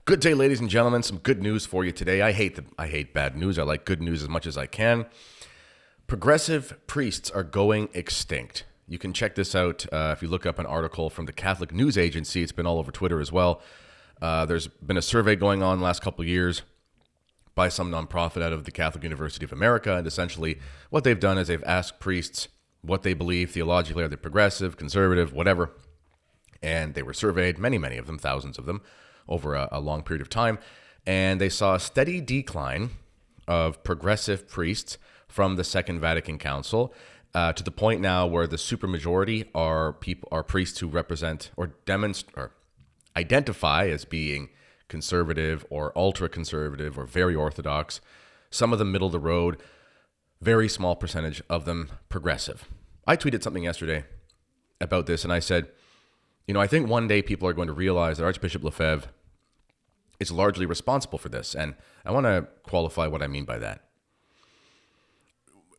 Good day, ladies and gentlemen. Some good news for you today. I hate bad news. I like good news as much as I can. Progressive priests are going extinct. You can check this out if you look up an article from the Catholic News Agency. It's been all over Twitter as well. There's been a survey going on the last couple of years by some nonprofit out of the Catholic University of America. And essentially what they've done is they've asked priests what they believe theologically. Are they progressive, conservative, whatever? And they were surveyed, many of them, thousands of them, over a long period of time. And they saw a steady decline of progressive priests from the Second Vatican Council to the point now where the supermajority are priests who represent or demonstrate or identify as being conservative or ultra-conservative or very orthodox. Some of them middle of the road, very small percentage of them progressive. I tweeted something yesterday about this and I said, I think one day people are going to realize that Archbishop Lefebvre is largely responsible for this. And I want to qualify what I mean by that.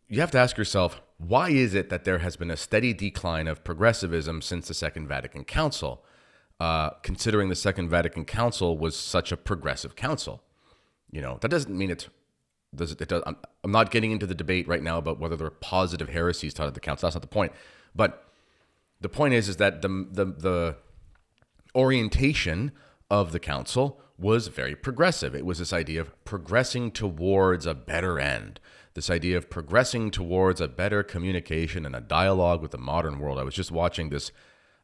You have to ask yourself, why is it that there has been a steady decline of progressivism since the Second Vatican Council, considering the Second Vatican Council was such a progressive council? That doesn't mean it does. I'm not getting into the debate right now about whether there are positive heresies taught at the council. That's not the point. But the point is that the orientation of the council was very progressive. It was this idea of progressing towards a better end, this idea of progressing towards a better communication and a dialogue with the modern world. I was just watching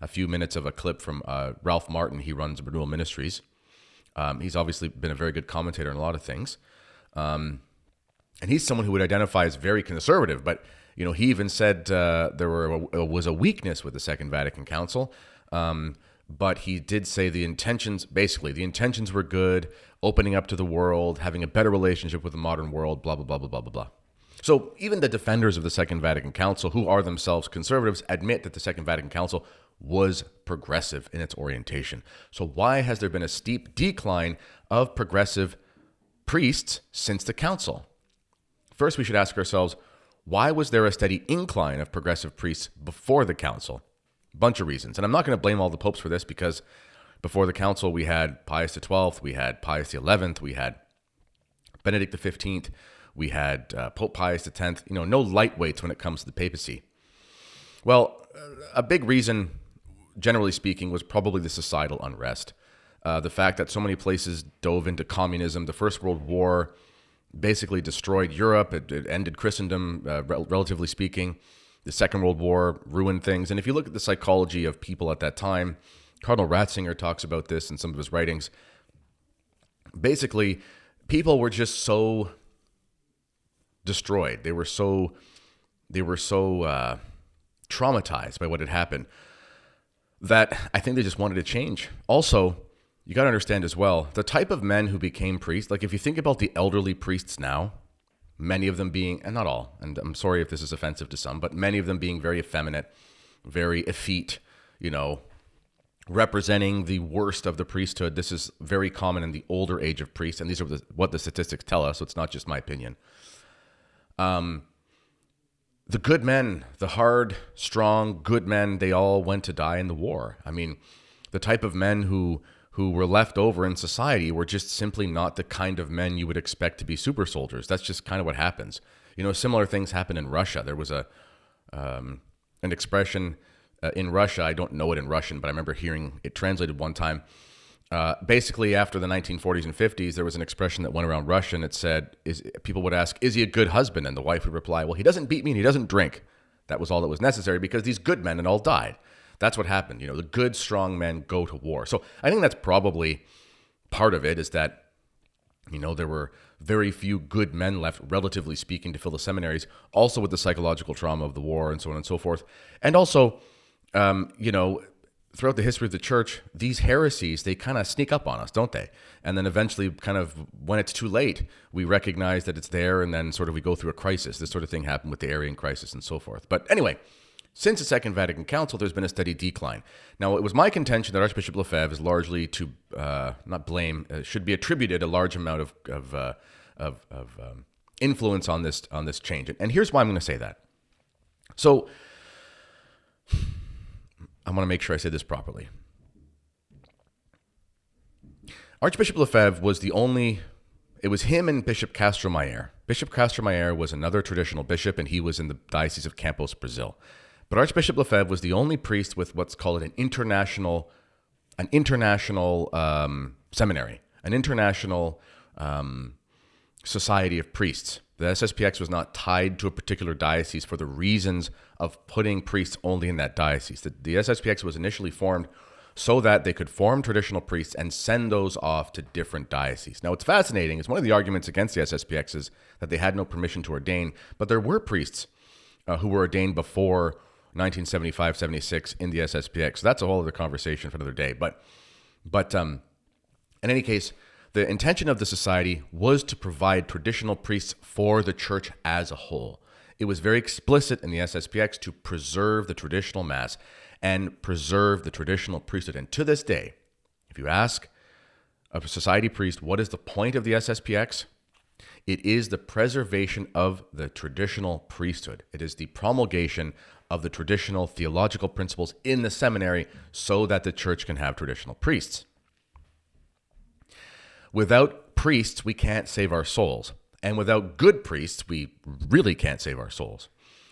a few minutes of a clip from Ralph Martin. He runs Renewal Ministries. He's obviously been a very good commentator on a lot of things. And he's someone who would identify as very conservative, but he even said there was a weakness with the Second Vatican Council, but he did say the intentions were good, opening up to the world, having a better relationship with the modern world, blah, blah, blah, blah, blah, blah, blah. So even the defenders of the Second Vatican Council, who are themselves conservatives, admit that the Second Vatican Council was progressive in its orientation. So why has there been a steep decline of progressive priests since the council? First, we should ask ourselves, why was there a steady incline of progressive priests before the council? Bunch of reasons. And I'm not going to blame all the popes for this, because before the council, we had Pius XII, we had Pius XI, we had Benedict XV, we had Pope Pius X, no lightweights when it comes to the papacy. Well, a big reason, generally speaking, was probably the societal unrest. The fact that so many places dove into communism. The First World War basically destroyed Europe. It ended Christendom, relatively speaking. The Second World War ruined things. And if you look at the psychology of people at that time, Cardinal Ratzinger talks about this in some of his writings. Basically, people were just so destroyed. They were so traumatized by what had happened that I think they just wanted to change. Also, you got to understand as well, the type of men who became priests, like if you think about the elderly priests now, many of them being, and not all, and I'm sorry if this is offensive to some, but many of them being very effeminate, very effete, representing the worst of the priesthood. This is very common in the older age of priests, and these are what the statistics tell us, so it's not just my opinion. The good men, the hard, strong, good men, they all went to die in the war. I mean, the type of men who were left over in society were just simply not the kind of men you would expect to be super soldiers. That's just kind of what happens. Similar things happen in Russia. There was an expression in Russia. I don't know it in Russian, but I remember hearing it translated one time. Basically, after the 1940s and 50s, there was an expression that went around Russia, and it said, people would ask, is he a good husband? And the wife would reply, well, he doesn't beat me and he doesn't drink. That was all that was necessary, because these good men had all died. That's what happened. The good, strong men go to war. So I think that's probably part of it, is that, there were very few good men left, relatively speaking, to fill the seminaries, also with the psychological trauma of the war and so on and so forth. And also, throughout the history of the church, these heresies, they kind of sneak up on us, don't they? And then eventually, kind of when it's too late, we recognize that it's there, and then sort of we go through a crisis. This sort of thing happened with the Arian crisis and so forth. But anyway, since the Second Vatican Council, there's been a steady decline. Now, it was my contention that Archbishop Lefebvre is largely to, not blame, should be attributed a large amount of influence on this change. And here's why I'm going to say that. So, I want to make sure I say this properly. Archbishop Lefebvre was it was him and Bishop Castromayer. Bishop Castromayer was another traditional bishop, and he was in the Diocese of Campos, Brazil. But Archbishop Lefebvre was the only priest with what's called an international seminary, an international society of priests. The SSPX was not tied to a particular diocese for the reasons of putting priests only in that diocese. The SSPX was initially formed so that they could form traditional priests and send those off to different dioceses. Now, what's fascinating is one of the arguments against the SSPX is that they had no permission to ordain, but there were priests who were ordained before 1975-76 in the SSPX. So that's a whole other conversation for another day. But in any case, the intention of the society was to provide traditional priests for the church as a whole. It was very explicit in the SSPX to preserve the traditional mass and preserve the traditional priesthood. And to this day, if you ask a society priest, what is the point of the SSPX? It is the preservation of the traditional priesthood. It is the promulgation of the traditional theological principles in the seminary so that the church can have traditional priests. Without priests, we can't save our souls. And without good priests, we really can't save our souls.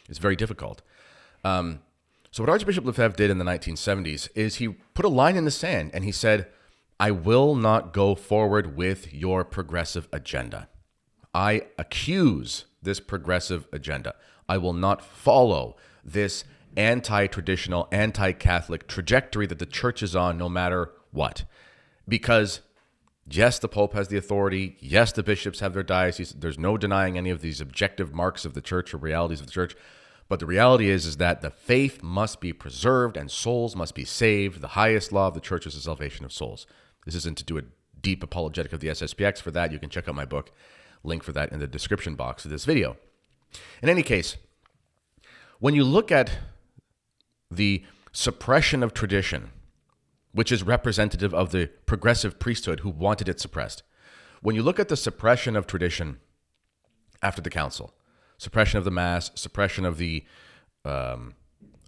It's very difficult. So what Archbishop Lefebvre did in the 1970s is he put a line in the sand and he said, I will not go forward with your progressive agenda. I accuse this progressive agenda. I will not follow this anti-traditional, anti-Catholic trajectory that the church is on no matter what. Because yes, the Pope has the authority. Yes, the bishops have their dioceses. There's no denying any of these objective marks of the church or realities of the church. But the reality is that the faith must be preserved and souls must be saved. The highest law of the church is the salvation of souls. This isn't to do a deep apologetic of the SSPX. For that, you can check out my book. Link for that in the description box of this video. In any case, when you look at the suppression of tradition, which is representative of the progressive priesthood who wanted it suppressed, when you look at the suppression of tradition after the council, suppression of the Mass, suppression of the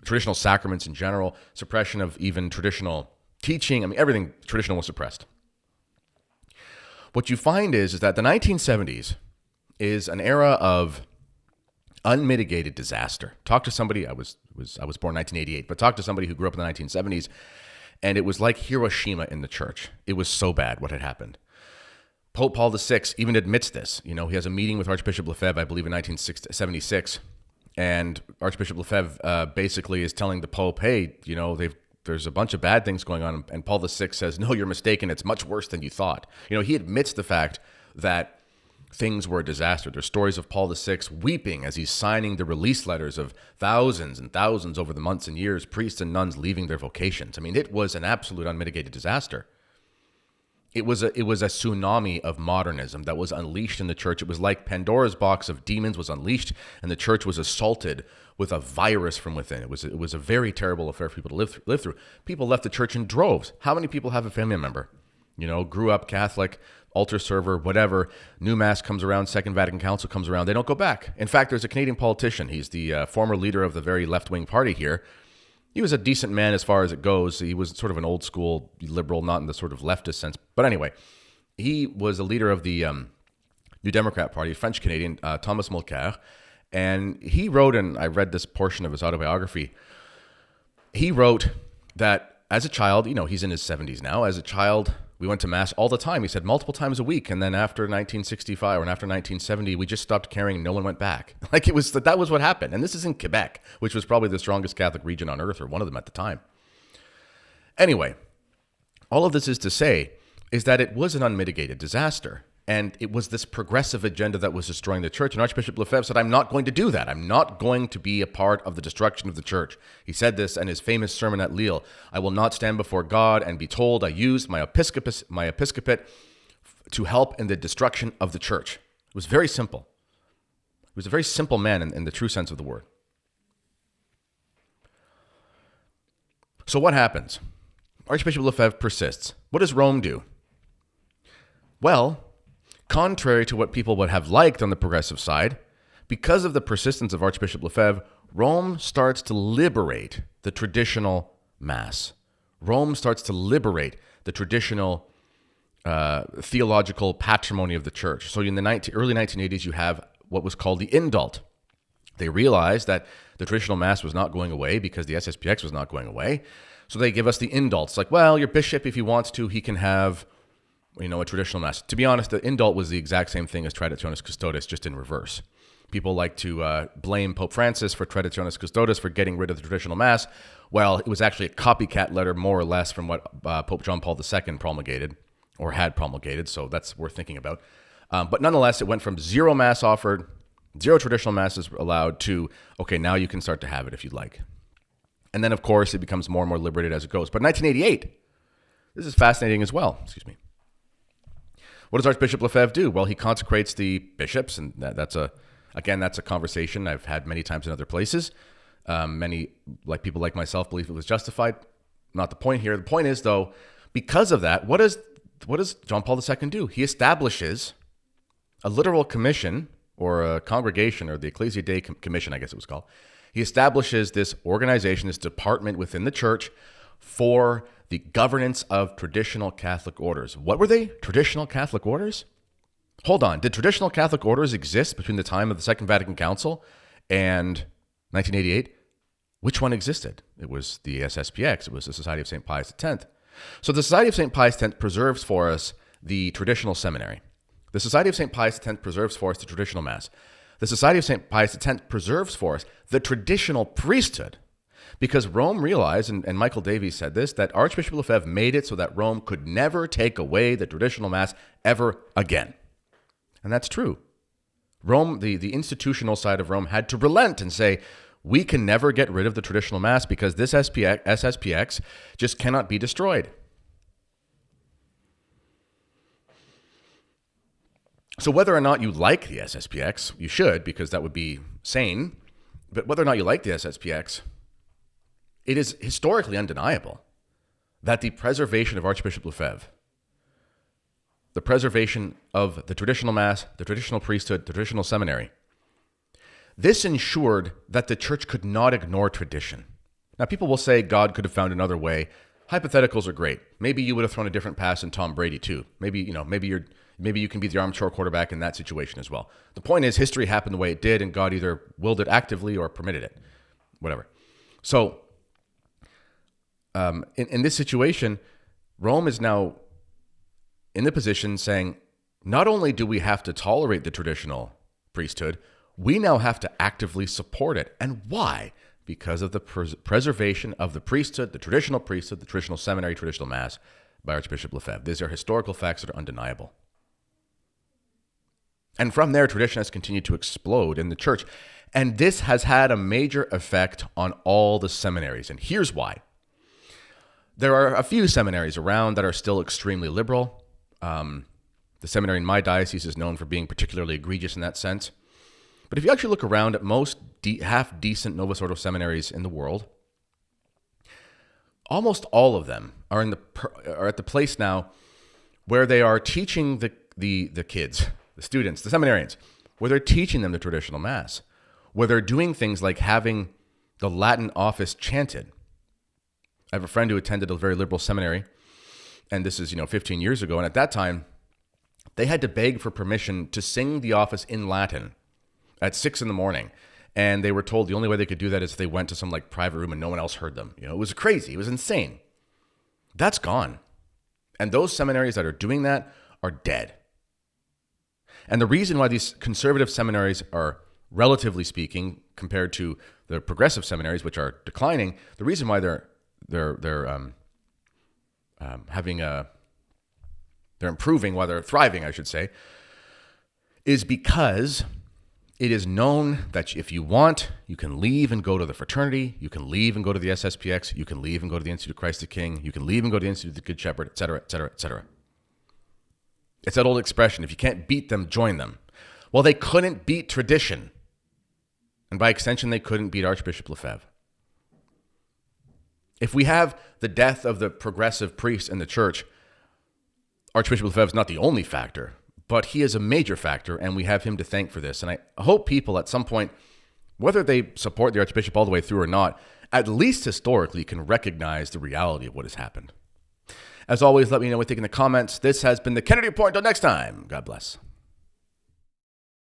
traditional sacraments in general, suppression of even traditional teaching. I mean, everything traditional was suppressed. What you find is that the 1970s is an era of unmitigated disaster. Talk to somebody, I was born in 1988, but talk to somebody who grew up in the 1970s, and it was like Hiroshima in the church. It was so bad what had happened. Pope Paul VI even admits this. You know, he has a meeting with Archbishop Lefebvre, I believe in 1976, and Archbishop Lefebvre basically is telling the Pope, hey, you know, there's a bunch of bad things going on, and Paul VI says, no, you're mistaken, it's much worse than you thought. You know, he admits the fact that things were a disaster. There's stories of Paul VI weeping as he's signing the release letters of thousands and thousands over the months and years, priests and nuns leaving their vocations. I mean, it was an absolute unmitigated disaster. It was a tsunami of modernism that was unleashed in the church. It was like Pandora's box of demons was unleashed, and the church was assaulted with a virus from within. It was a very terrible affair for people to live through. People left the church in droves. How many people have a family member? You know, grew up Catholic, altar server, whatever. New Mass comes around, Second Vatican Council comes around. They don't go back. In fact, there's a Canadian politician. He's the former leader of the very left-wing party here. He was a decent man as far as it goes. He was sort of an old school liberal, not in the sort of leftist sense. But anyway, he was a leader of the New Democrat Party, French-Canadian, Thomas Mulcair. And he wrote, and I read this portion of his autobiography, he wrote that as a child, you know, he's in his 70s now, as a child, we went to Mass all the time. He said multiple times a week. And then after 1965 and after 1970, we just stopped caring. No one went back. Like that was what happened. And this is in Quebec, which was probably the strongest Catholic region on earth, or one of them at the time. Anyway, all of this is to say is that it was an unmitigated disaster. And it was this progressive agenda that was destroying the church. And Archbishop Lefebvre said, I'm not going to do that. I'm not going to be a part of the destruction of the church. He said this in his famous sermon at Lille. I will not stand before God and be told I used my episcopate to help in the destruction of the church. It was very simple. He was a very simple man in the true sense of the word. So what happens? Archbishop Lefebvre persists. What does Rome do? Well, contrary to what people would have liked on the progressive side, because of the persistence of Archbishop Lefebvre, Rome starts to liberate the traditional Mass. Rome starts to liberate the traditional theological patrimony of the church. So in the early 1980s, you have what was called the indult. They realized that the traditional mass was not going away because the SSPX was not going away. So they give us the indult. It's like, well, your bishop, if he wants to, he can have, a traditional mass. To be honest, the indult was the exact same thing as Traditionis Custodes, just in reverse. People like to blame Pope Francis for Traditionis Custodes for getting rid of the traditional mass. Well, it was actually a copycat letter, more or less, from what Pope John Paul II promulgated, or had promulgated, so that's worth thinking about. But nonetheless, it went from zero mass offered, zero traditional masses allowed, to, okay, now you can start to have it if you'd like. And then, of course, it becomes more and more liberated as it goes. But 1988, this is fascinating as well. Excuse me. What does Archbishop Lefebvre do? Well, he consecrates the bishops, and that's a conversation I've had many times in other places. Many, like people like myself, believe it was justified. Not the point here. The point is, though, because of that, what does John Paul II do? He establishes a literal commission, or a congregation, or the Ecclesia Dei Commission, I guess it was called. He establishes this organization, this department within the church for the governance of traditional Catholic orders. What were they? Traditional Catholic orders? Hold on. Did traditional Catholic orders exist between the time of the Second Vatican Council and 1988? Which one existed? It was the SSPX. It was the Society of St. Pius X. So the Society of St. Pius X preserves for us the traditional seminary. The Society of St. Pius X preserves for us the traditional Mass. The Society of St. Pius X preserves for us the traditional priesthood. Because Rome realized, and Michael Davies said this, that Archbishop Lefebvre made it so that Rome could never take away the traditional Mass ever again. And that's true. Rome, the institutional side of Rome, had to relent and say, we can never get rid of the traditional Mass because this SSPX just cannot be destroyed. So whether or not you like the SSPX, you should, because that would be sane, but whether or not you like the SSPX, it is historically undeniable that the preservation of Archbishop Lefebvre, the preservation of the traditional Mass, the traditional priesthood, the traditional seminary, this ensured that the church could not ignore tradition. Now, people will say God could have found another way. Hypotheticals are great. Maybe you would have thrown a different pass in Tom Brady too. Maybe you can be the armchair quarterback in that situation as well. The point is, history happened the way it did, and God either willed it actively or permitted it, whatever. So, in this situation, Rome is now in the position saying, not only do we have to tolerate the traditional priesthood, we now have to actively support it. And why? Because of the preservation of the priesthood, the traditional seminary, traditional Mass by Archbishop Lefebvre. These are historical facts that are undeniable. And from there, tradition has continued to explode in the church. And this has had a major effect on all the seminaries. And here's why. There are a few seminaries around that are still extremely liberal. The seminary in my diocese is known for being particularly egregious in that sense. But if you actually look around at most half-decent Novus Ordo seminaries in the world, almost all of them are at the place now where they are teaching the kids, the students, the seminarians, where they're teaching them the traditional Mass, where they're doing things like having the Latin office chanted. I have a friend who attended a very liberal seminary, and this is 15 years ago, and at that time, they had to beg for permission to sing the office in Latin at 6 a.m, and they were told the only way they could do that is if they went to some private room and no one else heard them. It was crazy. It was insane. That's gone. And those seminaries that are doing that are dead. And the reason why these conservative seminaries are, relatively speaking, compared to the progressive seminaries, which are declining, the reason why they're improving, while they're thriving, I should say, is because it is known that if you want, you can leave and go to the fraternity, you can leave and go to the SSPX, you can leave and go to the Institute of Christ the King, you can leave and go to the Institute of the Good Shepherd, etc., etc., etc. It's that old expression, if you can't beat them, join them. Well, they couldn't beat tradition. And by extension, they couldn't beat Archbishop Lefebvre. If we have the death of the progressive priests in the church, Archbishop Lefebvre is not the only factor, but he is a major factor, and we have him to thank for this. And I hope people at some point, whether they support the Archbishop all the way through or not, at least historically can recognize the reality of what has happened. As always, let me know what you think in the comments. This has been the Kennedy Report. Until next time, God bless.